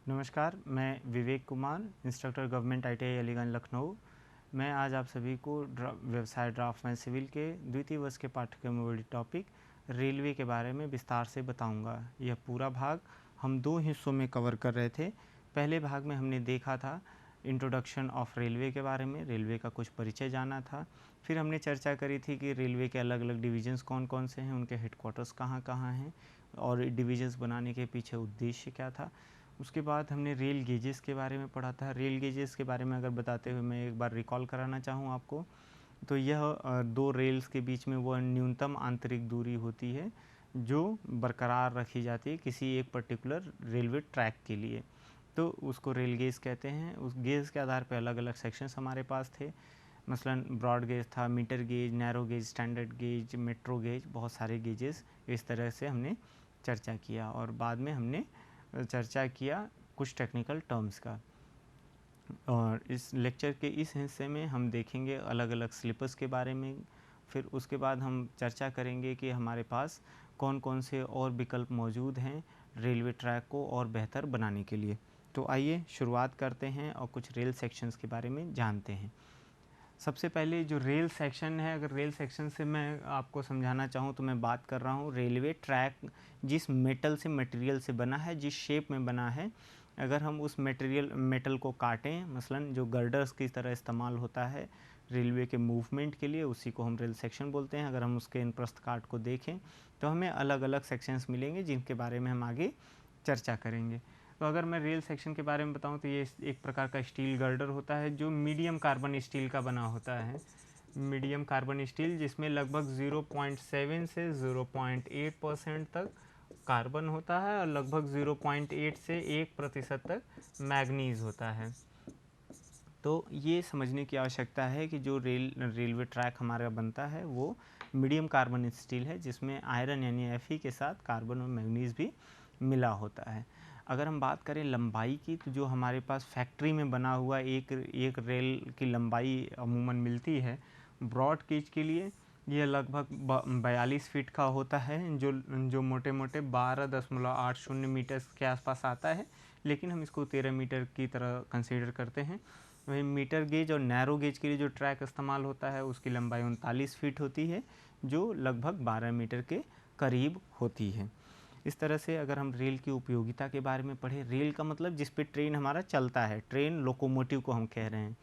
नमस्कार, मैं Vivek Kumar, instructor government ITI Aliganj Lucknow. मैं आज आप सभी को व्यवसाय ड्राफ्टमैन सिविल के द्वितीय वर्ष के पाठ्यक्रम में बड़ी टॉपिक रेलवे के बारे में विस्तार से बताऊंगा। यह पूरा भाग हम दो हिस्सों में कवर कर रहे थे। पहले भाग में हमने देखा था इंट्रोडक्शन ऑफ रेलवे के बारे में, रेलवे का कुछ परिचय जाना था। फिर हमने चर्चा करी थी कि रेलवे के अलग अलग डिवीज़न्स कौन कौन से हैं, उनके हेडक्वार्टर्स कहाँ कहाँ हैं और डिवीज़न्स बनाने के पीछे उद्देश्य क्या था। उसके बाद हमने रेल गेजेस के बारे में पढ़ा था। रेल गेजेस के बारे में अगर बताते हुए मैं एक बार रिकॉल कराना चाहूँ आपको, तो यह दो रेल्स के बीच में वह न्यूनतम आंतरिक दूरी होती है जो बरकरार रखी जाती है किसी एक पर्टिकुलर रेलवे ट्रैक के लिए, तो उसको रेल गेज कहते हैं। उस गेज के आधार पर अलग अलग सेक्शंस हमारे पास थे, मसलन ब्रॉड गेज था, metre gauge, narrow gauge, standard gauge, metro gauge, बहुत सारे गेजेस इस तरह से हमने चर्चा किया। और बाद में हमने चर्चा किया कुछ टेक्निकल टर्म्स का। और इस लेक्चर के इस हिस्से में हम देखेंगे अलग अलग स्लीपर्स के बारे में। फिर उसके बाद हम चर्चा करेंगे कि हमारे पास कौन कौन से और विकल्प मौजूद हैं रेलवे ट्रैक को और बेहतर बनाने के लिए। तो आइए शुरुआत करते हैं और कुछ रेल सेक्शंस के बारे में जानते हैं। सबसे पहले जो रेल सेक्शन है, अगर रेल सेक्शन से मैं आपको समझाना चाहूँ तो मैं बात कर रहा हूँ रेलवे ट्रैक जिस मटेरियल से बना है, जिस शेप में बना है। अगर हम उस मेटल को काटें, मसलन जो गर्डर्स की तरह इस्तेमाल होता है रेलवे के मूवमेंट के लिए, उसी को हम रेल सेक्शन बोलते हैं। अगर हम उसके इन प्रस्थ काट को देखें तो हमें अलग अलग सेक्शंस मिलेंगे जिनके बारे में हम आगे चर्चा करेंगे। तो अगर मैं रेल सेक्शन के बारे में बताऊं तो ये एक प्रकार का स्टील गर्डर होता है जो मीडियम कार्बन स्टील का बना होता है। मीडियम कार्बन स्टील जिसमें लगभग 0.7 से 0.8% तक कार्बन होता है और लगभग 0.8 से 1% तक मैग्नीज होता है। तो ये समझने की आवश्यकता है कि जो रेलवे ट्रैक हमारा बनता है वो मीडियम कार्बन स्टील है जिसमें आयरन यानी Fe के साथ कार्बन और मैग्नीज भी मिला होता है। अगर हम बात करें लंबाई की, तो जो हमारे पास फैक्ट्री में बना हुआ एक रेल की लंबाई अमूमन मिलती है ब्रॉड गेज के लिए, यह लगभग 42 फीट का होता है, जो मोटे मोटे 12.80 मीटर के आसपास आता है, लेकिन हम इसको 13 मीटर की तरह कंसीडर करते हैं। वही मीटर गेज और नैरो गेज के लिए जो ट्रैक इस्तेमाल होता है उसकी लंबाई 39 फीट होती है, जो लगभग 12 मीटर के करीब होती है। इस तरह से अगर हम रेल की उपयोगिता के बारे में पढ़ें, रेल का मतलब जिस पे ट्रेन हमारा चलता है, ट्रेन लोकोमोटिव को हम कह रहे हैं।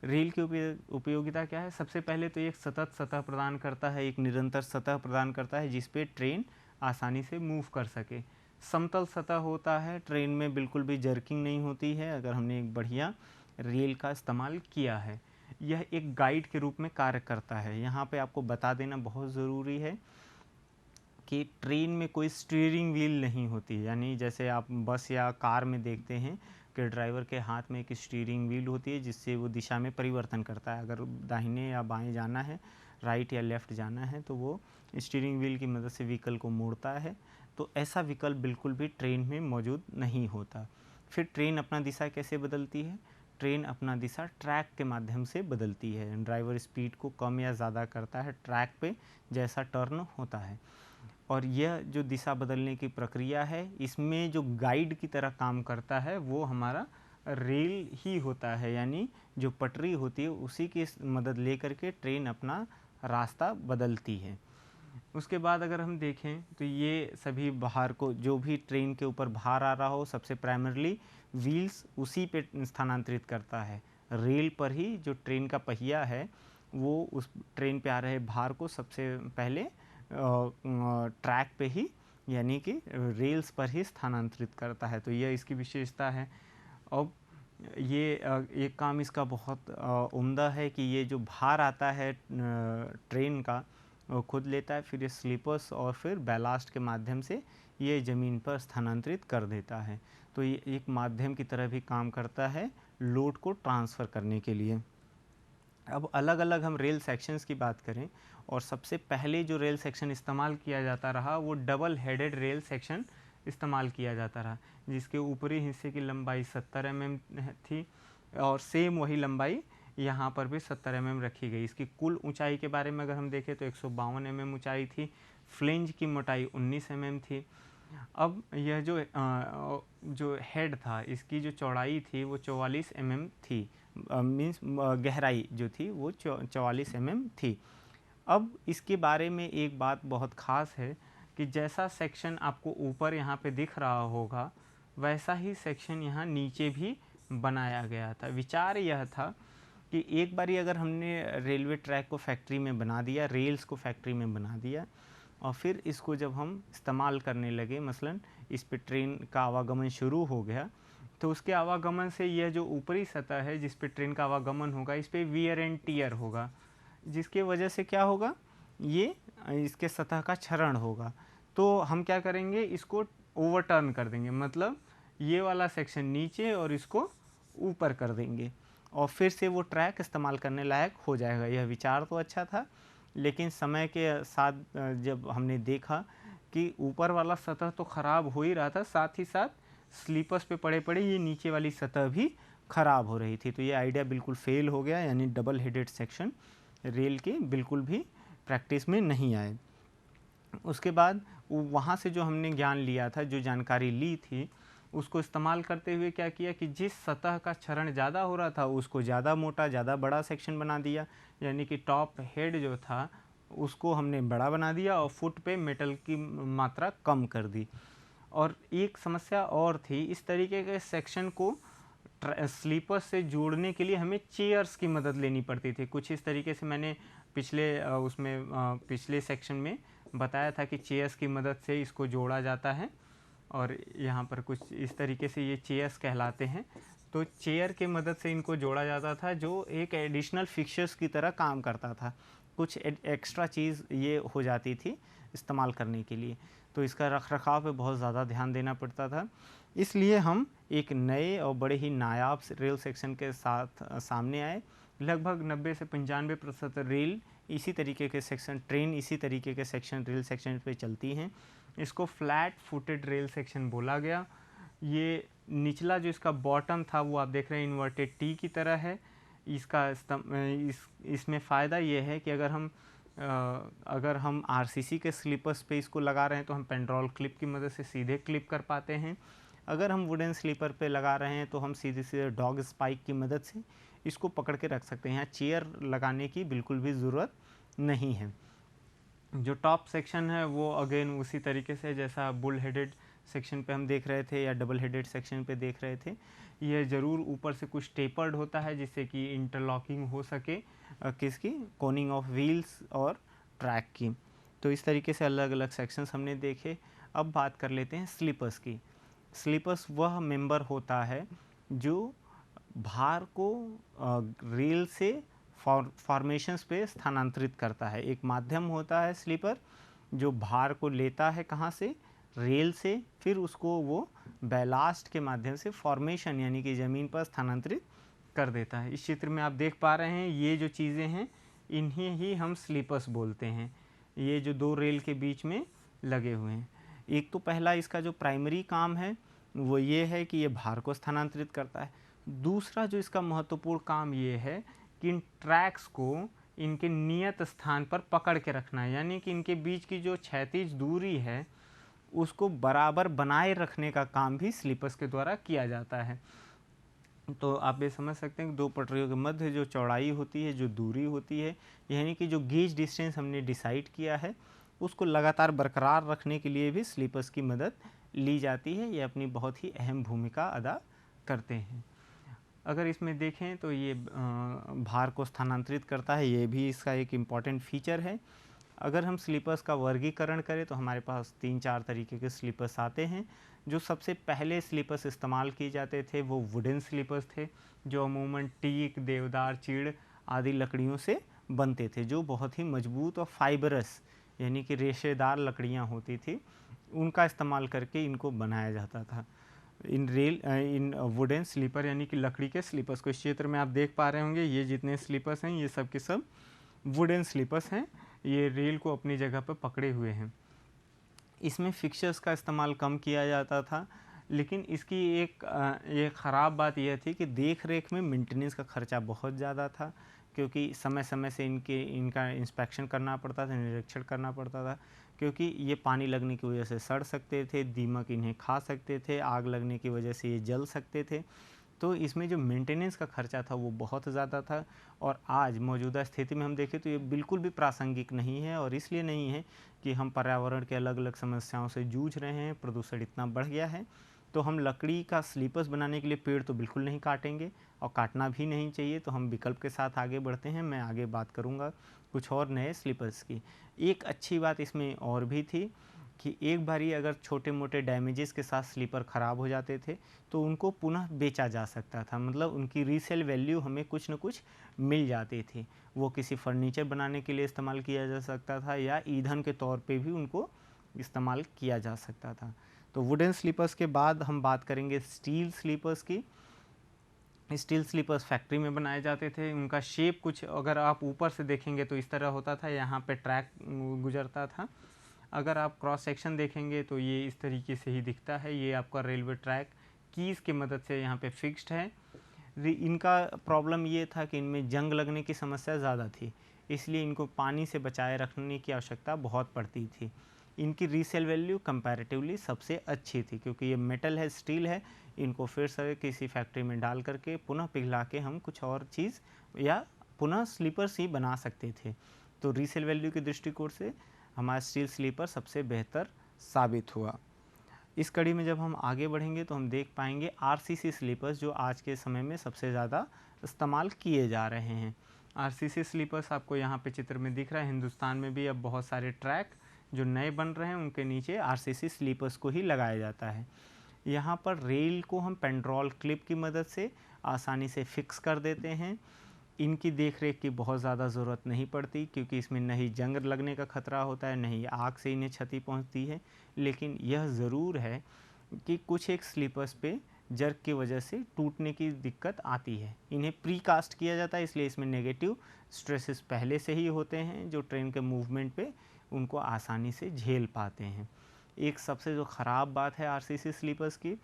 रेल की उपयोगिता क्या है? सबसे पहले तो एक सतत सतह प्रदान करता है, एक निरंतर सतह प्रदान करता है जिस पे ट्रेन आसानी से मूव कर सके। समतल सतह होता है, ट्रेन में बिल्कुल भी जर्किंग नहीं होती है अगर हमने एक बढ़िया रेल का इस्तेमाल किया है। यह एक गाइड के रूप में कार्य करता है। यहाँ पे आपको बता देना बहुत ज़रूरी है कि ट्रेन में कोई स्टीयरिंग व्हील नहीं होती, यानी जैसे आप बस या कार में देखते हैं कि ड्राइवर के हाथ में एक स्टीयरिंग व्हील होती है जिससे वो दिशा में परिवर्तन करता है। अगर दाहिने या बाएं जाना है, राइट या लेफ़्ट जाना है, तो वो स्टीयरिंग व्हील की मदद से व्हीकल को मोड़ता है। तो ऐसा विकल्प बिल्कुल भी ट्रेन में मौजूद नहीं होता। फिर ट्रेन अपना दिशा कैसे बदलती है? ट्रेन अपना दिशा ट्रैक के माध्यम से बदलती है। ड्राइवर स्पीड को कम या ज़्यादा करता है ट्रैक पे जैसा टर्न होता है, और यह जो दिशा बदलने की प्रक्रिया है इसमें जो गाइड की तरह काम करता है वो हमारा रेल ही होता है, यानी जो पटरी होती है उसी की मदद लेकर के ट्रेन अपना रास्ता बदलती है। उसके बाद अगर हम देखें तो ये सभी भार को, जो भी ट्रेन के ऊपर भार आ रहा हो, सबसे प्राइमरली व्हील्स उसी पे स्थानांतरित करता है। रेल पर ही जो ट्रेन का पहिया है वो उस ट्रेन पे आ रहे भार को सबसे पहले ट्रैक पे ही, यानी कि रेल्स पर ही स्थानांतरित करता है। तो यह इसकी विशेषता है। अब ये एक काम इसका बहुत उम्दा है कि ये जो भार आता है ट्रेन का वो खुद लेता है, फिर ये स्लीपर्स और फिर बैलास्ट के माध्यम से ये ज़मीन पर स्थानांतरित कर देता है। तो ये एक माध्यम की तरह भी काम करता है लोड को ट्रांसफ़र करने के लिए। अब अलग अलग हम रेल सेक्शंस की बात करें, और सबसे पहले जो रेल सेक्शन इस्तेमाल किया जाता रहा वो डबल हेडेड रेल सेक्शन इस्तेमाल किया जाता रहा, जिसके ऊपरी हिस्से की लंबाई 70 mm थी और सेम वही लंबाई यहाँ पर भी 70 mm रखी गई। इसकी कुल ऊंचाई के बारे में अगर हम देखें तो 152 mm ऊंचाई थी। फ्लेंज की मोटाई 19 mm थी। अब यह जो हेड था, इसकी जो चौड़ाई थी वो 44 mm थी, मीन्स गहराई जो थी वो 44 mm थी। अब इसके बारे में एक बात बहुत ख़ास है कि जैसा सेक्शन आपको ऊपर यहाँ पे दिख रहा होगा वैसा ही सेक्शन यहाँ नीचे भी बनाया गया था। विचार यह था कि एक बारी अगर हमने रेलवे ट्रैक को फैक्ट्री में बना दिया, रेल्स को फैक्ट्री में बना दिया, और फिर इसको जब हम इस्तेमाल करने लगे, मसलन इस पे ट्रेन का आवागमन शुरू हो गया, तो उसके आवागमन से यह जो ऊपरी सतह है जिस पे ट्रेन का आवागमन होगा, इस पे वियर एंड टियर होगा, जिसके वजह से क्या होगा, ये इसके सतह का क्षरण होगा। तो हम क्या करेंगे, इसको ओवरटर्न कर देंगे, मतलब ये वाला सेक्शन नीचे और इसको ऊपर कर देंगे, और फिर से वो ट्रैक इस्तेमाल करने लायक हो जाएगा। यह विचार तो अच्छा था, लेकिन समय के साथ जब हमने देखा कि ऊपर वाला सतह तो ख़राब हो ही रहा था, साथ ही साथ स्लीपर्स पे पड़े पड़े ये नीचे वाली सतह भी ख़राब हो रही थी, तो ये आइडिया बिल्कुल फेल हो गया, यानी डबल हेडेड सेक्शन रेल के बिल्कुल भी प्रैक्टिस में नहीं आए। उसके बाद वहाँ से जो हमने ज्ञान लिया था, जो जानकारी ली थी, उसको इस्तेमाल करते हुए क्या किया कि जिस सतह का क्षरण ज़्यादा हो रहा था उसको ज़्यादा मोटा, ज़्यादा बड़ा सेक्शन बना दिया, यानी कि टॉप हेड जो था उसको हमने बड़ा बना दिया और फुट पे मेटल की मात्रा कम कर दी। और एक समस्या और थी, इस तरीके के सेक्शन को स्लीपर्स से जोड़ने के लिए हमें चेयर्स की मदद लेनी पड़ती थी। कुछ इस तरीके से मैंने पिछले सेक्शन में बताया था कि चेयर्स की मदद से इसको जोड़ा जाता है, और यहाँ पर कुछ इस तरीके से ये चेयर्स कहलाते हैं। तो चेयर के मदद से इनको जोड़ा जाता था, जो एक एडिशनल फिक्सर्स की तरह काम करता था, कुछ एक्स्ट्रा चीज़ ये हो जाती थी इस्तेमाल करने के लिए। तो इसका रख रखाव पे बहुत ज़्यादा ध्यान देना पड़ता था, इसलिए हम एक नए और बड़े ही नायाब रेल सेक्शन के साथ सामने आए। लगभग 90 से 95% रेल इसी तरीके के सेक्शन, ट्रेन इसी तरीके के सेक्शन, रेल सेक्शन पे चलती हैं। इसको फ्लैट फुटेड रेल सेक्शन बोला गया। ये निचला जो इसका बॉटम था वो आप देख रहे हैं इन्वर्टेड टी की तरह है। इसमें फ़ायदा ये है कि अगर हम आरसीसी के स्लीपर्स पे इसको लगा रहे हैं तो हम पेंड्रॉल क्लिप की मदद से सीधे क्लिप कर पाते हैं। अगर हम वुडन स्लीपर पे लगा रहे हैं तो हम सीधे सीधे डॉग स्पाइक की मदद से इसको पकड़ के रख सकते हैं। यहाँ चेयर लगाने की बिल्कुल भी ज़रूरत नहीं है। जो टॉप सेक्शन है वो अगेन उसी तरीके से जैसा बुल हेडेड सेक्शन पे हम देख रहे थे या डबल हेडेड सेक्शन पे देख रहे थे, यह ज़रूर ऊपर से कुछ टेपर्ड होता है जिससे कि इंटरलॉकिंग हो सके किसकी, कोनिंग ऑफ व्हील्स और ट्रैक की। तो इस तरीके से अलग अलग सेक्शंस हमने देखे। अब बात कर लेते हैं स्लीपर्स की। स्लीपर्स वह मेंबर होता है जो भार को रेल से फॉर्मेशंस पे स्थानांतरित करता है। एक माध्यम होता है स्लीपर जो भार को लेता है कहाँ से, रेल से, फिर उसको वो बैलास्ट के माध्यम से फॉर्मेशन यानी कि ज़मीन पर स्थानांतरित कर देता है। इस चित्र में आप देख पा रहे हैं ये जो चीज़ें हैं इन्हें ही हम स्लीपर्स बोलते हैं। ये जो दो रेल के बीच में लगे हुए हैं, एक तो पहला इसका जो प्राइमरी काम है वो ये है कि ये भार को स्थानांतरित करता है। दूसरा जो इसका महत्वपूर्ण काम ये है कि इन ट्रैक्स को इनके नियत स्थान पर पकड़ के रखना है, यानी कि इनके बीच की जो क्षैतिज दूरी है उसको बराबर बनाए रखने का काम भी स्लीपर्स के द्वारा किया जाता है। तो आप ये समझ सकते हैं कि दो पटरियों के मध्य जो चौड़ाई होती है, जो दूरी होती है, यानी कि जो गेज डिस्टेंस हमने डिसाइड किया है उसको लगातार बरकरार रखने के लिए भी स्लीपर्स की मदद ली जाती है। ये अपनी बहुत ही अहम भूमिका अदा करते हैं। अगर इसमें देखें तो ये भार को स्थानांतरित करता है, ये भी इसका एक इम्पॉर्टेंट फीचर है। अगर हम स्लीपर्स का वर्गीकरण करें तो हमारे पास 3-4 तरीके के स्लीपर्स आते हैं। जो सबसे पहले स्लीपर्स इस्तेमाल किए जाते थे वो वुडन स्लीपर्स थे, जो अमूमन टीक, देवदार, चीड़ आदि लकड़ियों से बनते थे, जो बहुत ही मजबूत और फाइबरस यानी कि रेशेदार लकड़ियाँ होती थी, उनका इस्तेमाल करके इनको बनाया जाता था। इन वुडन स्लीपर यानी कि लकड़ी के स्लीपर्स को इस क्षेत्र में आप देख पा रहे होंगे, ये जितने स्लीपर्स हैं ये सब के सब वुडन स्लीपर्स हैं, ये रेल को अपनी जगह पर पकड़े हुए हैं। इसमें फिक्सर्स का इस्तेमाल कम किया जाता था, लेकिन इसकी एक ख़राब बात यह थी कि देख रेख में मेंटेनेंस का खर्चा बहुत ज़्यादा था, क्योंकि समय समय से इनका इंस्पेक्शन करना पड़ता था, निरीक्षण करना पड़ता था, क्योंकि ये पानी लगने की वजह से सड़ सकते थे, दीमक इन्हें खा सकते थे, आग लगने की वजह से ये जल सकते थे। तो इसमें जो मेंटेनेंस का खर्चा था वो बहुत ज़्यादा था, और आज मौजूदा स्थिति में हम देखें तो ये बिल्कुल भी प्रासंगिक नहीं है। और इसलिए नहीं है कि हम पर्यावरण के अलग अलग समस्याओं से जूझ रहे हैं, प्रदूषण इतना बढ़ गया है, तो हम लकड़ी का स्लीपर्स बनाने के लिए पेड़ तो बिल्कुल नहीं काटेंगे, और काटना भी नहीं चाहिए। तो हम विकल्प के साथ आगे बढ़ते हैं। मैं आगे बात करूँगा कुछ और नए स्लीपर्स की। एक अच्छी बात इसमें और भी थी कि एक बारी अगर छोटे मोटे डैमेजेस के साथ स्लीपर ख़राब हो जाते थे तो उनको पुनः बेचा जा सकता था, मतलब उनकी रीसेल वैल्यू हमें कुछ न कुछ मिल जाती थी। वो किसी फर्नीचर बनाने के लिए इस्तेमाल किया जा सकता था, या ईंधन के तौर पे भी उनको इस्तेमाल किया जा सकता था। तो वुडन स्लीपर्स के बाद हम बात करेंगे स्टील स्लीपर्स की। स्टील स्लीपर्स फैक्ट्री में बनाए जाते थे। उनका शेप कुछ अगर आप ऊपर से देखेंगे तो इस तरह होता था, यहाँ पे ट्रैक गुजरता था। अगर आप क्रॉस सेक्शन देखेंगे तो ये इस तरीके से ही दिखता है। ये आपका रेलवे ट्रैक कीज़ की मदद से यहाँ पे फिक्स्ड है। इनका प्रॉब्लम ये था कि इनमें जंग लगने की समस्या ज़्यादा थी, इसलिए इनको पानी से बचाए रखने की आवश्यकता बहुत पड़ती थी। इनकी रीसेल वैल्यू कंपैरेटिवली सबसे अच्छी थी, क्योंकि ये मेटल है, स्टील है। इनको फिर से किसी फैक्ट्री में डाल करके पुनः पिघला के हम कुछ और चीज़ या पुनः स्लीपर्स ही बना सकते थे। तो रीसेल वैल्यू के दृष्टिकोण से हमारा स्टील स्लीपर सबसे बेहतर साबित हुआ। इस कड़ी में जब हम आगे बढ़ेंगे तो हम देख पाएंगे आरसीसी स्लीपर्स, जो आज के समय में सबसे ज़्यादा इस्तेमाल किए जा रहे हैं। आरसीसी स्लीपर्स आपको यहाँ पे चित्र में दिख रहा है। हिंदुस्तान में भी अब बहुत सारे ट्रैक जो नए बन रहे हैं उनके नीचे आरसीसी स्लीपर्स को ही लगाया जाता है। यहाँ पर रेल को हम पेंड्रॉल क्लिप की मदद से आसानी से फिक्स कर देते हैं। इनकी देखरेख की बहुत ज़्यादा ज़रूरत नहीं पड़ती, क्योंकि इसमें न ही जंग लगने का खतरा होता है, न ही आग से इन्हें क्षति पहुंचती है। लेकिन यह ज़रूर है कि कुछ एक स्लीपर्स पे जर्क की वजह से टूटने की दिक्कत आती है। इन्हें प्री कास्ट किया जाता है, इसलिए इसमें नेगेटिव स्ट्रेसेस पहले से ही होते हैं, जो ट्रेन के मूवमेंट पे उनको आसानी से झेल पाते हैं। एक सबसे जो ख़राब बात है आरसीसी स्लीपर्स की,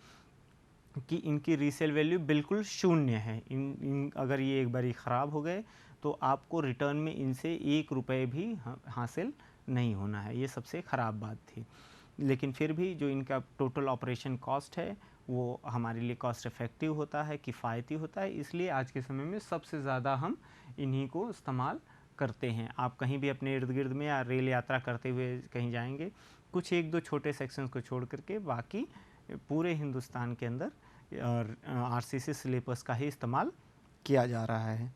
कि इनकी रीसेल वैल्यू बिल्कुल शून्य है। इन अगर ये एक बारी ख़राब हो गए तो आपको रिटर्न में इनसे 1 रुपये भी हासिल नहीं होना है। ये सबसे ख़राब बात थी। लेकिन फिर भी जो इनका टोटल ऑपरेशन कॉस्ट है वो हमारे लिए कॉस्ट इफ़ेक्टिव होता है, किफ़ायती होता है। इसलिए आज के समय में सबसे ज़्यादा हम इन्हीं को इस्तेमाल करते हैं। आप कहीं भी अपने इर्द गिर्द में या रेल यात्रा करते हुए कहीं जाएंगे, कुछ एक दो छोटे सेक्शंस को छोड़ करके बाकी पूरे हिंदुस्तान के अंदर आरसीसी स्लीपर्स का ही इस्तेमाल किया जा रहा है।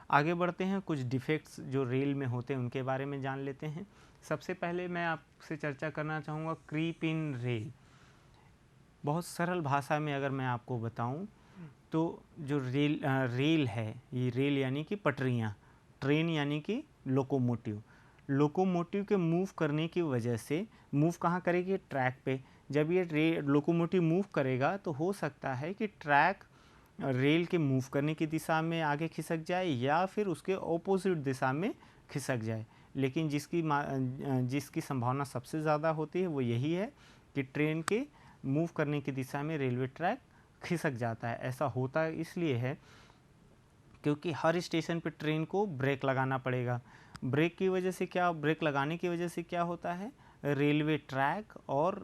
आगे बढ़ते हैं, कुछ डिफेक्ट्स जो रेल में होते हैं उनके बारे में जान लेते हैं। सबसे पहले मैं आपसे चर्चा करना चाहूँगा क्रीप इन रेल। बहुत सरल भाषा में अगर मैं आपको बताऊं तो जो रेल है, ये रेल यानी कि पटरियाँ, ट्रेन यानी कि लोकोमोटिव। लोकोमोटिव के मूव करने की वजह से मूव कहाँ करेगी? ट्रैक पे। जब ये लोकोमोटिव मूव करेगा तो हो सकता है कि ट्रैक रेल के मूव करने की दिशा में आगे खिसक जाए या फिर उसके ऑपोजिट दिशा में खिसक जाए। लेकिन जिसकी संभावना सबसे ज़्यादा होती है वो यही है कि ट्रेन के मूव करने की दिशा में रेलवे ट्रैक खिसक जाता है। ऐसा होता इसलिए है क्योंकि हर स्टेशन पर ट्रेन को ब्रेक लगाना पड़ेगा। ब्रेक लगाने की वजह से क्या होता है? रेलवे ट्रैक और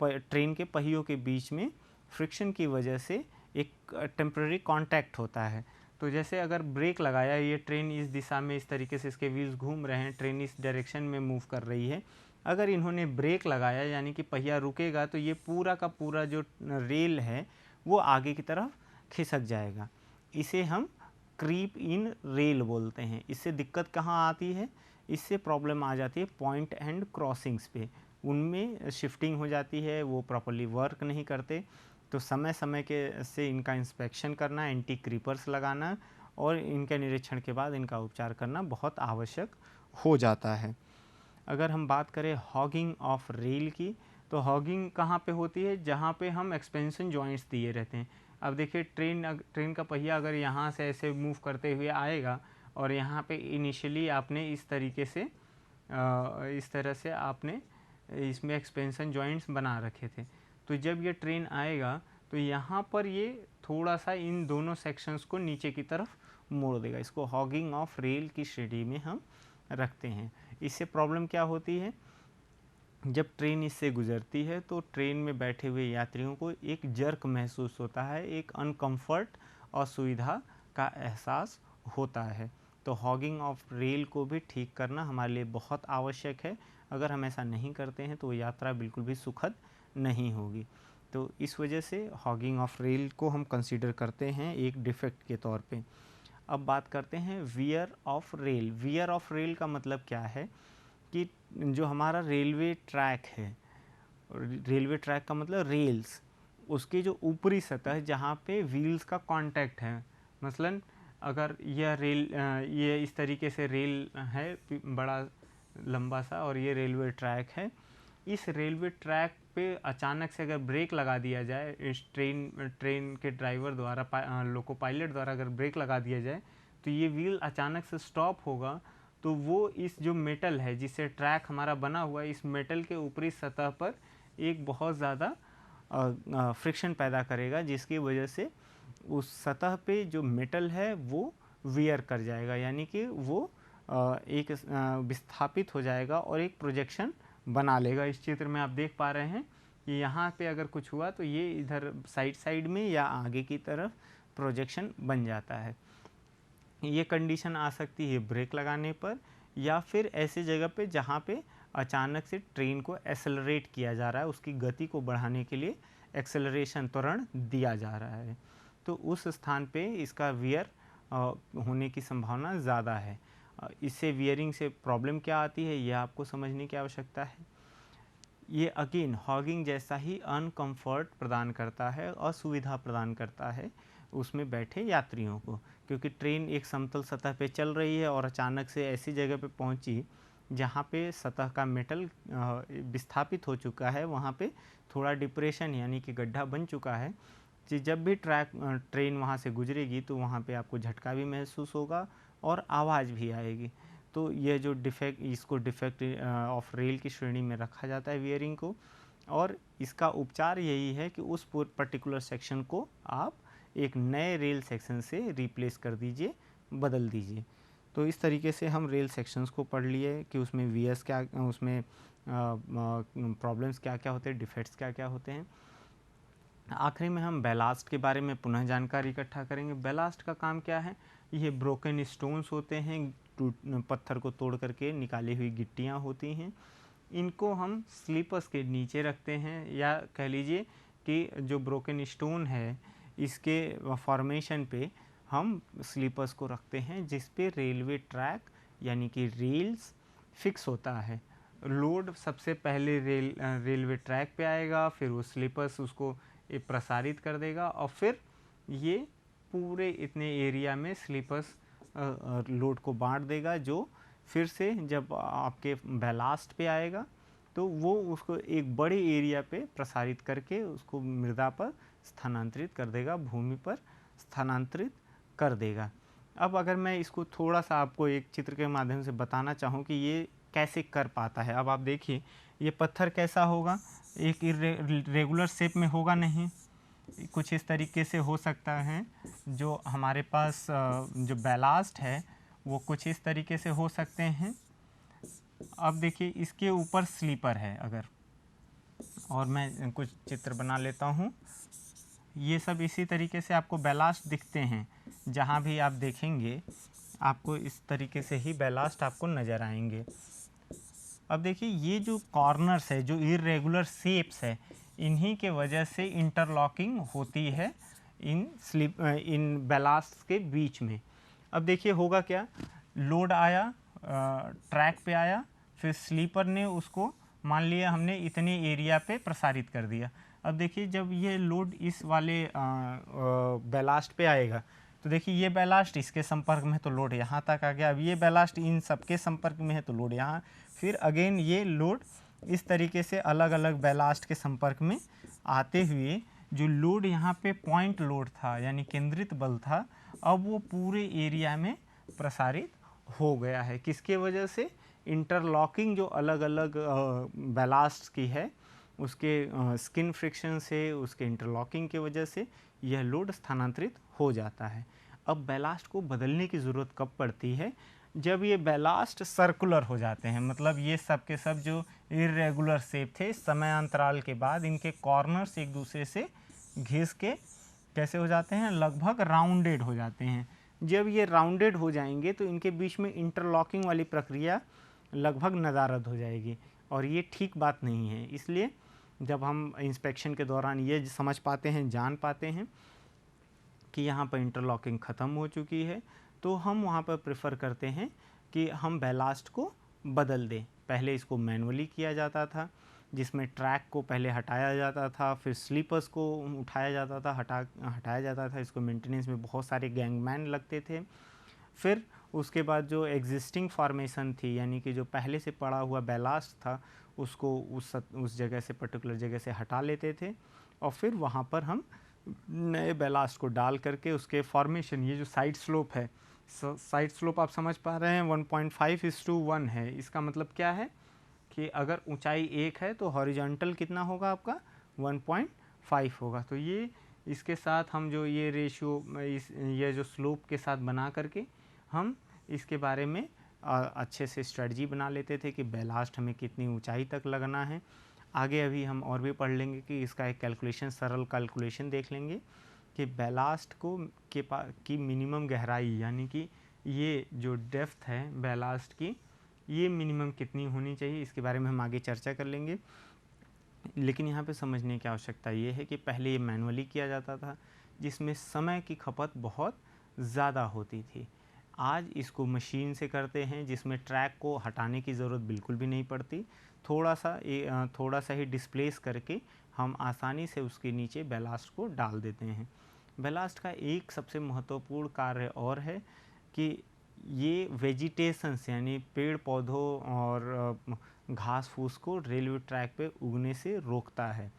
ट्रेन के पहियों के बीच में फ्रिक्शन की वजह से एक टेम्पररी कांटेक्ट होता है। तो जैसे अगर ब्रेक लगाया, ये ट्रेन इस दिशा में इस तरीके से इसके व्हील्स घूम रहे हैं, ट्रेन इस डायरेक्शन में मूव कर रही है। अगर इन्होंने ब्रेक लगाया यानी कि पहिया रुकेगा तो ये पूरा का पूरा जो रेल है वो आगे की तरफ खिसक जाएगा। इसे हम क्रीप इन रेल बोलते हैं। इससे दिक्कत कहाँ आती है? इससे प्रॉब्लम आ जाती है पॉइंट एंड क्रॉसिंग्स पे। उनमें शिफ्टिंग हो जाती है, वो प्रॉपर्ली वर्क नहीं करते। तो समय समय के से इनका इंस्पेक्शन करना, एंटी क्रीपर्स लगाना और इनके निरीक्षण के बाद इनका उपचार करना बहुत आवश्यक हो जाता है। अगर हम बात करें हॉगिंग ऑफ रेल की, तो हॉगिंग कहाँ पे होती है? जहाँ पे हम एक्सपेंशन जॉइंट्स दिए रहते हैं। अब देखिए, ट्रेन का पहिया अगर यहाँ से ऐसे मूव करते हुए आएगा और यहाँ पे इनिशियली आपने इस तरह से आपने इसमें एक्सपेंशन जॉइंट्स बना रखे थे। तो जब ये ट्रेन आएगा तो यहाँ पर ये थोड़ा सा इन दोनों सेक्शंस को नीचे की तरफ मोड़ देगा। इसको हॉगिंग ऑफ रेल की श्रेणी में हम रखते हैं। इससे प्रॉब्लम क्या होती है, जब ट्रेन इससे गुजरती है तो ट्रेन में बैठे हुए यात्रियों को एक जर्क महसूस होता है, एक अनकंफर्ट और सुविधा का एहसास होता है। तो हॉगिंग ऑफ रेल को भी ठीक करना हमारे लिए बहुत आवश्यक है। अगर हम ऐसा नहीं करते हैं तो यात्रा बिल्कुल भी सुखद नहीं होगी। तो इस वजह से हॉगिंग ऑफ रेल को हम कंसीडर करते हैं एक डिफेक्ट के तौर पे। अब बात करते हैं wear off rail. Wear off rail का मतलब क्या है कि जो हमारा रेलवे ट्रैक है, रेलवे ट्रैक का मतलब रेल्स, उसकी जो ऊपरी सतह जहाँ पे व्हील्स का कांटेक्ट है, मसलन अगर यह रेल ये इस तरीके से रेल है बड़ा लंबा सा और ये रेलवे ट्रैक है, इस रेलवे ट्रैक पे अचानक से अगर ब्रेक लगा दिया जाए, इस ट्रेन के ड्राइवर द्वारा लोको पायलट द्वारा अगर ब्रेक लगा दिया जाए तो ये व्हील अचानक से स्टॉप होगा। तो वो इस जो मेटल है जिससे ट्रैक हमारा बना हुआ है, इस मेटल के ऊपरी सतह पर एक बहुत ज़्यादा फ्रिक्शन पैदा करेगा, जिसकी वजह से उस सतह पे जो मेटल है वो वियर कर जाएगा, यानी कि वो एक विस्थापित हो जाएगा और एक प्रोजेक्शन बना लेगा। इस चित्र में आप देख पा रहे हैं कि यहाँ पे अगर कुछ हुआ तो ये इधर साइड में या आगे की तरफ प्रोजेक्शन बन जाता है। ये कंडीशन आ सकती है ब्रेक लगाने पर या फिर ऐसी जगह पे जहाँ पे अचानक से ट्रेन को एक्सेलरेट किया जा रहा है, उसकी गति को बढ़ाने के लिए एक्सेलरेशन त्वरण दिया जा रहा है, तो उस स्थान पे इसका वियर होने की संभावना ज़्यादा है। इससे वियरिंग से प्रॉब्लम क्या आती है यह आपको समझने की आवश्यकता है। ये अगेन हॉगिंग जैसा ही अनकंफर्ट प्रदान करता है, असुविधा प्रदान करता है उसमें बैठे यात्रियों को, क्योंकि ट्रेन एक समतल सतह पे चल रही है और अचानक से ऐसी जगह पे पहुंची जहाँ पे सतह का मेटल विस्थापित हो चुका है, वहाँ पे थोड़ा डिप्रेशन यानी कि गड्ढा बन चुका है। कि जब भी ट्रेन वहाँ से गुजरेगी तो वहाँ पे आपको झटका भी महसूस होगा और आवाज़ भी आएगी। तो यह जो डिफेक्ट, इसको डिफेक्ट ऑफ रेल की श्रेणी में रखा जाता है वियरिंग को, और इसका उपचार यही है कि उस पर्टिकुलर सेक्शन को आप एक नए रेल सेक्शन से रिप्लेस कर दीजिए, बदल दीजिए। तो इस तरीके से हम रेल सेक्शंस को पढ़ लिए कि उसमें वीएस क्या, उसमें प्रॉब्लम्स क्या क्या होते हैं, डिफेक्ट्स क्या क्या होते हैं। आखिरी में हम बैलास्ट के बारे में पुनः जानकारी इकट्ठा करेंगे। बैलास्ट का काम क्या है, ये ब्रोकन स्टोन्स होते हैं, पत्थर को तोड़ करके निकाली हुई गिट्टियाँ होती हैं, इनको हम स्लीपर्स के नीचे रखते हैं, या कह लीजिए कि जो ब्रोकन स्टोन है इसके फॉर्मेशन पे हम स्लीपर्स को रखते हैं, जिस पे रेलवे ट्रैक यानी कि रेल्स फिक्स होता है। लोड सबसे पहले रेलवे ट्रैक पे आएगा, फिर वो स्लीपर्स उसको प्रसारित कर देगा और फिर ये पूरे इतने एरिया में स्लीपर्स लोड को बांट देगा, जो फिर से जब आपके बैलास्ट पे आएगा तो वो उसको एक बड़े एरिया पे प्रसारित करके उसको मृदा पर स्थानांतरित कर देगा, भूमि पर स्थानांतरित कर देगा। अब अगर मैं इसको थोड़ा सा आपको एक चित्र के माध्यम से बताना चाहूँ कि ये कैसे कर पाता है। अब आप देखिए ये पत्थर कैसा होगा, एक रेगुलर शेप में होगा नहीं, कुछ इस तरीके से हो सकता है। जो हमारे पास जो बैलास्ट है वो कुछ इस तरीके से हो सकते हैं। अब देखिए इसके ऊपर स्लीपर है अगर, और मैं कुछ चित्र बना लेता हूँ, ये सब इसी तरीके से आपको बैलास्ट दिखते हैं। जहाँ भी आप देखेंगे आपको इस तरीके से ही बैलास्ट आपको नज़र आएंगे। अब देखिए ये जो कॉर्नर्स है, जो इरेगुलर शेप्स है, इन्हीं के वजह से इंटरलॉकिंग होती है इन बैलास्ट के बीच में। अब देखिए होगा क्या, लोड आया, ट्रैक पे आया, फिर स्लीपर ने उसको मान लिया हमने इतने एरिया पे प्रसारित कर दिया। अब देखिए जब ये लोड इस वाले बैलास्ट पे आएगा तो देखिए ये बैलास्ट इसके संपर्क में है तो लोड यहाँ तक आ गया। अब ये बैलास्ट इन सबके संपर्क में है तो लोड यहाँ, फिर अगेन ये लोड इस तरीके से अलग अलग बैलास्ट के संपर्क में आते हुए जो लोड यहाँ पे पॉइंट लोड था यानी केंद्रित बल था, अब वो पूरे एरिया में प्रसारित हो गया है। किसके वजह से, इंटरलॉकिंग जो अलग अलग बैलास्ट की है उसके स्किन फ्रिक्शन से, उसके इंटरलॉकिंग के वजह से यह लोड स्थानांतरित हो जाता है। अब बैलास्ट को बदलने की ज़रूरत कब पड़ती है? जब ये बैलास्ट सर्कुलर हो जाते हैं, मतलब ये सब के सब जो इर्रेगुलर शेप थे, समय अंतराल के बाद इनके कॉर्नर्स एक दूसरे से घिस के कैसे हो जाते हैं, लगभग राउंडेड हो जाते हैं। जब ये राउंडेड हो जाएंगे तो इनके बीच में इंटरलॉकिंग वाली प्रक्रिया लगभग नदारद हो जाएगी, और ये ठीक बात नहीं है। इसलिए जब हम इंस्पेक्शन के दौरान ये समझ पाते हैं, जान पाते हैं कि यहाँ पर इंटरलॉकिंग ख़त्म हो चुकी है, तो हम वहाँ पर प्रेफर करते हैं कि हम बैलास्ट को बदल दें। पहले इसको मैनुअली किया जाता था, जिसमें ट्रैक को पहले हटाया जाता था, फिर स्लीपर्स को उठाया जाता था, हटाया जाता था। इसको मेंटेनेंस में बहुत सारे गैंगमैन लगते थे। फिर उसके बाद जो एग्जिस्टिंग फॉर्मेशन थी, यानी कि जो पहले से पड़ा हुआ बैलास्ट था, उसको उस जगह से, पर्टिकुलर जगह से हटा लेते थे, और फिर वहाँ पर हम नए बैलास्ट को डाल करके उसके फॉर्मेशन, ये जो साइड स्लोप है, साइड स्लोप आप समझ पा रहे हैं 1.5:1 है। इसका मतलब क्या है कि अगर ऊंचाई 1 है तो हॉरिजॉन्टल कितना होगा आपका, 1.5 होगा। तो ये इसके साथ हम जो ये रेशियो, ये जो स्लोप के साथ बना करके हम इसके बारे में अच्छे से स्ट्रेटजी बना लेते थे कि बैलास्ट हमें कितनी ऊंचाई तक लगना है। आगे अभी हम और भी पढ़ लेंगे कि इसका एक कैलकुलेशन, सरल कैलकुलेशन देख लेंगे कि बैलास्ट को की मिनिमम गहराई, यानी कि ये जो डेप्थ है बैलास्ट की, ये मिनिमम कितनी होनी चाहिए, इसके बारे में हम आगे चर्चा कर लेंगे। लेकिन यहाँ पे समझने की आवश्यकता ये है कि पहले ये मैनुअली किया जाता था, जिसमें समय की खपत बहुत ज़्यादा होती थी। आज इसको मशीन से करते हैं, जिसमें ट्रैक को हटाने की ज़रूरत बिल्कुल भी नहीं पड़ती। थोड़ा सा ही डिस्प्लेस करके हम आसानी से उसके नीचे बैलास्ट को डाल देते हैं। बैलास्ट का एक सबसे महत्वपूर्ण कार्य और है कि ये वेजिटेशंस, यानी पेड़ पौधों और घास फूस को रेलवे ट्रैक पे उगने से रोकता है,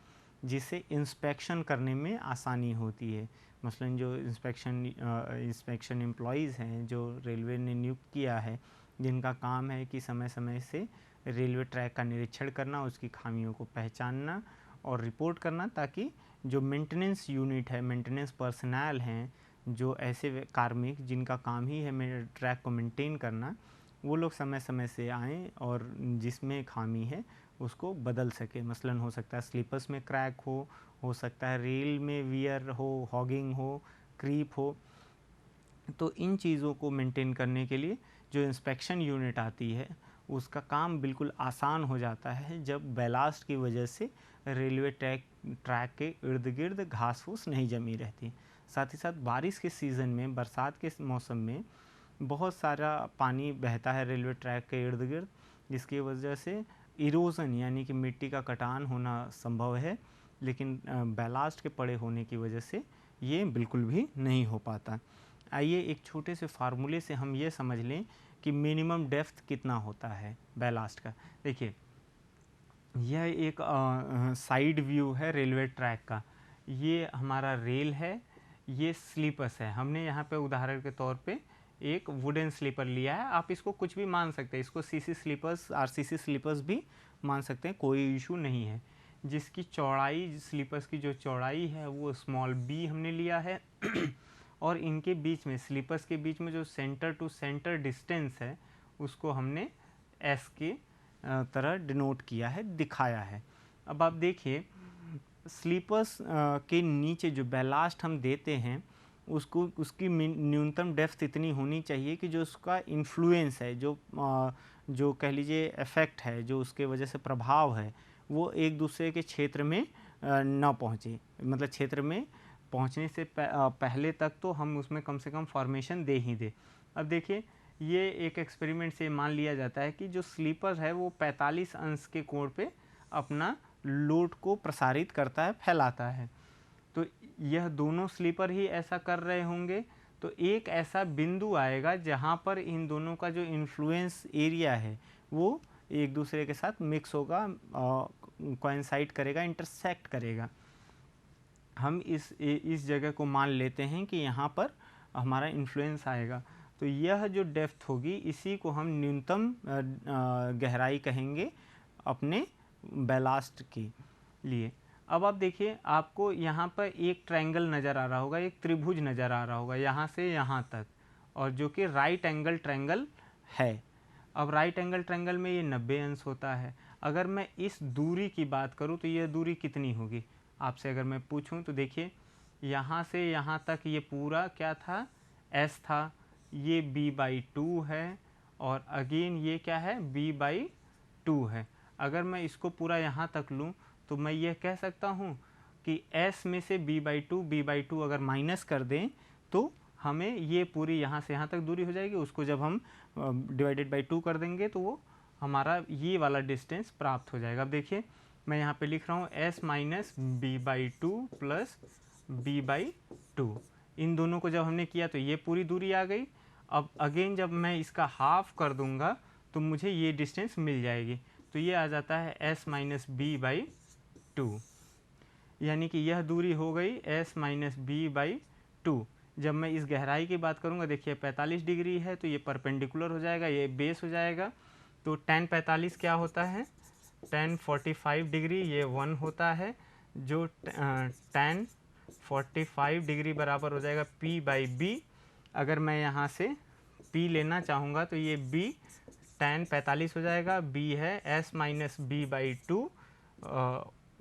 जिससे इंस्पेक्शन करने में आसानी होती है। मसलन जो इंस्पेक्शन एम्प्लॉयज़ हैं जो रेलवे ने नियुक्त किया है, जिनका काम है कि समय समय से रेलवे ट्रैक का निरीक्षण करना, उसकी खामियों को पहचानना और रिपोर्ट करना, ताकि जो मेंटेनेंस यूनिट है, मेंटेनेंस पर्सनल हैं, जो ऐसे कार्मिक जिनका काम ही है ट्रैक को मेंटेन करना, वो लोग समय समय से आएँ और जिसमें खामी है उसको बदल सके। मसलन हो सकता है स्लीपर्स में क्रैक हो सकता है रेल में वियर हो, हॉगिंग हो, क्रीप हो। तो इन चीज़ों को मेंटेन करने के लिए जो इंस्पेक्शन यूनिट आती है, उसका काम बिल्कुल आसान हो जाता है जब बैलास्ट की वजह से रेलवे ट्रैक के इर्द गिर्द घास फूस नहीं जमी रहती। साथ ही साथ बारिश के सीज़न में, बरसात के मौसम में बहुत सारा पानी बहता है रेलवे ट्रैक के इर्द गिर्द, जिसकी वजह से इरोज़न, यानी कि मिट्टी का कटान होना संभव है, लेकिन बैलास्ट के पड़े होने की वजह से ये बिल्कुल भी नहीं हो पाता। आइए एक छोटे से फार्मूले से हम ये समझ लें कि मिनिमम डेप्थ कितना होता है बैलास्ट का। देखिए, यह एक साइड व्यू है रेलवे ट्रैक का। ये हमारा रेल है, ये स्लीपर्स है। हमने यहाँ पे उदाहरण के तौर पे एक वुडन स्लीपर लिया है, आप इसको कुछ भी मान सकते हैं, इसको सीसी स्लीपर्स, आरसीसी स्लीपर्स भी मान सकते हैं, कोई इशू नहीं है। जिसकी चौड़ाई, स्लीपर्स की जो चौड़ाई है वो स्मॉल b हमने लिया है और इनके बीच में, स्लीपर्स के बीच में जो सेंटर टू सेंटर डिस्टेंस है, उसको हमने s के तरह डिनोट किया है, दिखाया है। अब आप देखिए, स्लीपर्स के नीचे जो बैलास्ट हम देते हैं, उसकी न्यूनतम डेप्थ इतनी होनी चाहिए कि जो उसका इन्फ्लुएंस है, जो कह लीजिए इफ़ेक्ट है, जो उसके वजह से प्रभाव है, वो एक दूसरे के क्षेत्र में ना पहुँचे। मतलब क्षेत्र में पहुँचने से पहले तक तो हम उसमें कम से कम फॉर्मेशन दे ही दे। अब देखिए, ये एक एक्सपेरिमेंट से मान लिया जाता है कि जो स्लीपर है वो 45 अंश के कोण पे अपना लोड को प्रसारित करता है, फैलाता है। तो यह दोनों स्लीपर ही ऐसा कर रहे होंगे, तो एक ऐसा बिंदु आएगा जहाँ पर इन दोनों का जो इन्फ्लुएंस एरिया है वो एक दूसरे के साथ मिक्स होगा, कोइंसाइड करेगा, इंटरसेक्ट करेगा। हम इस जगह को मान लेते हैं कि यहाँ पर हमारा इन्फ्लुएंस आएगा। तो यह जो डेप्थ होगी, इसी को हम न्यूनतम गहराई कहेंगे अपने बैलास्ट के लिए। अब आप देखिए, आपको यहाँ पर एक ट्रायंगल नज़र आ रहा होगा, एक त्रिभुज नज़र आ रहा होगा यहाँ से यहाँ तक, और जो कि राइट एंगल ट्रायंगल है। अब राइट एंगल ट्रायंगल में ये 90 अंश होता है। अगर मैं इस दूरी की बात करूँ तो ये दूरी कितनी होगी आपसे अगर मैं पूछूं, तो देखिए यहाँ से यहाँ तक ये पूरा क्या था, s था, ये b/2 है, और अगेन ये क्या है, b/2 है। अगर मैं इसको पूरा यहाँ तक लूँ तो मैं ये कह सकता हूँ कि s में से b/2 अगर माइनस कर दें तो हमें ये पूरी यहाँ से यहाँ तक दूरी हो जाएगी। उसको जब हम डिवाइडेड बाई 2 कर देंगे तो वो हमारा ये वाला डिस्टेंस प्राप्त हो जाएगा। अब देखिए मैं यहाँ पे लिख रहा हूँ s minus b/2 plus b/2। इन दोनों को जब हमने किया तो ये पूरी दूरी आ गई। अब अगेन जब मैं इसका हाफ कर दूंगा तो मुझे ये डिस्टेंस मिल जाएगी, तो ये आ जाता है s माइनस b/2, यानी कि यह दूरी हो गई s माइनस b/2। जब मैं इस गहराई की बात करूंगा, देखिए 45 डिग्री है तो ये परपेंडिकुलर हो जाएगा, ये बेस हो जाएगा। तो tan 45 क्या होता है, tan 45 डिग्री ये 1 होता है, जो tan 45 डिग्री बराबर हो जाएगा p/b। अगर मैं यहाँ से p लेना चाहूँगा तो ये b tan 45 हो जाएगा, b है s minus b/2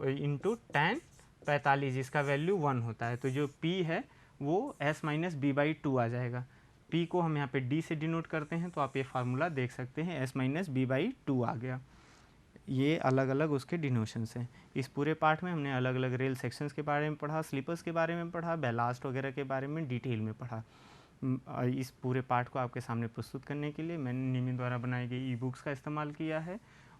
into tan 45, जिसका वैल्यू 1 होता है। तो जो p है वो s माइनस b/2 आ जाएगा। p को हम यहाँ पे d से डिनोट करते हैं, तो आप ये फार्मूला देख सकते हैं, s माइनस b/2 आ गया। ये अलग अलग उसके डिनोशंस हैं। इस पूरे पार्ट में हमने अलग अलग रेल सेक्शंस के बारे में पढ़ा, स्लीपर्स के बारे में पढ़ा, बैलास्ट वगैरह के बारे में डिटेल में पढ़ा। इस पूरे पार्ट को आपके सामने प्रस्तुत करने के लिए मैंने निमी द्वारा बनाई गई ई बुक्स का इस्तेमाल किया है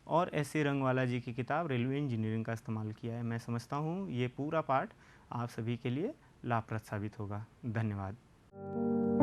और S.C. रंगवाला जी की किताब रेलवे इंजीनियरिंग का इस्तेमाल किया है। मैं समझता हूँ ये पूरा पार्ट आप सभी के लिए लाभप्रद साबित होगा। धन्यवाद।